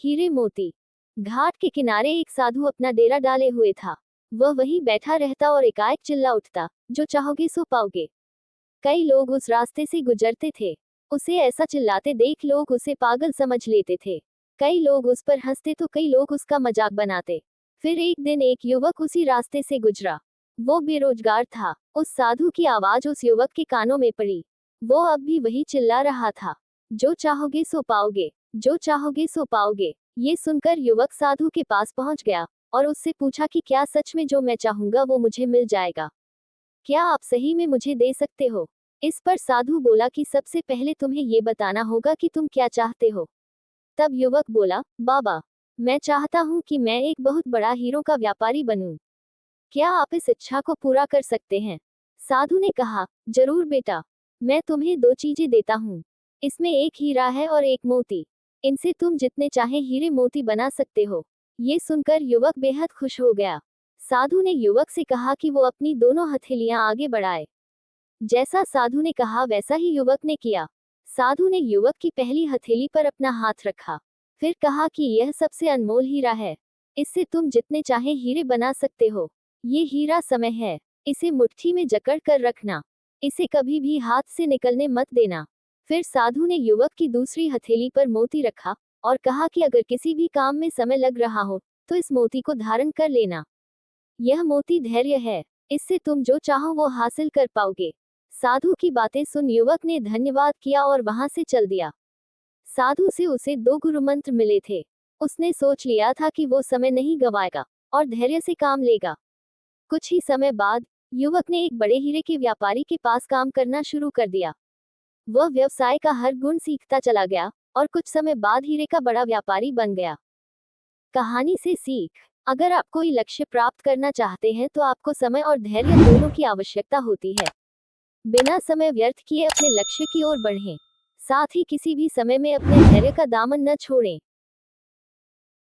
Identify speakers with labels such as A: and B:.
A: हीरे मोती। घाट के किनारे एक साधु अपना डेरा डाले हुए था। वह वहीं बैठा रहता और एकाएक चिल्ला उठता, जो चाहोगे सो पाओगे। कई लोग उस रास्ते से गुजरते थे। उसे ऐसा चिल्लाते देख लोग उसे पागल समझ लेते थे। कई लोग उस पर हंसते तो कई लोग उसका मजाक बनाते। फिर एक दिन एक युवक उसी रास्ते से गुजरा। वो बेरोजगार था। उस साधु की आवाज उस युवक के कानों में पड़ी। वो अब भी वही चिल्ला रहा था, जो चाहोगे सो पाओगे, जो चाहोगे सो पाओगे। ये सुनकर युवक साधु के पास पहुंच गया और उससे पूछा कि क्या सच में जो मैं चाहूंगा वो मुझे मिल जाएगा? क्या आप सही में मुझे दे सकते हो? इस पर साधु बोला कि सबसे पहले तुम्हें ये बताना होगा कि तुम क्या चाहते हो। तब युवक बोला, बाबा, मैं चाहता हूँ कि मैं एक बहुत बड़ा हीरों का व्यापारी बनूं। क्या आप इस इच्छा को पूरा कर सकते हैं? साधु ने कहा, जरूर बेटा, मैं तुम्हें दो चीजें देता हूँ। इसमें एक हीरा है और एक मोती। इनसे तुम जितने चाहे हीरे मोती बना सकते हो। ये सुनकर युवक बेहद खुश हो गया। साधु ने युवक से कहा कि वो अपनी दोनों हथेलियां आगे बढ़ाए। जैसा साधु ने कहा वैसा ही युवक ने किया। साधु ने युवक की पहली हथेली पर अपना हाथ रखा। फिर कहा कि यह सबसे अनमोल हीरा है। इससे तुम जितने चाहे हीरे बना सकते हो। ये हीरा समय है। इसे मुट्ठी में जकड़ कर रखना। इसे कभी भी हाथ से निकलने मत देना। फिर साधु ने युवक की दूसरी हथेली पर मोती रखा और कहा कि अगर किसी भी काम में समय लग रहा हो तो इस मोती को धारण कर लेना। यह मोती धैर्य है। इससे तुम जो चाहो वो हासिल कर पाओगे। साधु की बातें सुन युवक ने धन्यवाद किया और वहां से चल दिया। साधु से उसे दो गुरु मंत्र मिले थे। उसने सोच लिया था कि वो समय नहीं गंवाएगा और धैर्य से काम लेगा। कुछ ही समय बाद युवक ने एक बड़े हीरे के व्यापारी के पास काम करना शुरू कर दिया। वह व्यवसाय का हर गुण सीखता चला गया और कुछ समय बाद हीरे का बड़ा व्यापारी बन गया। कहानी से सीख। अगर आप कोई लक्ष्य प्राप्त करना चाहते हैं तो आपको समय और धैर्य दोनों की आवश्यकता होती है। बिना समय व्यर्थ किए अपने लक्ष्य की ओर बढ़ें। साथ ही किसी भी समय में अपने धैर्य का दामन न छोड़ें।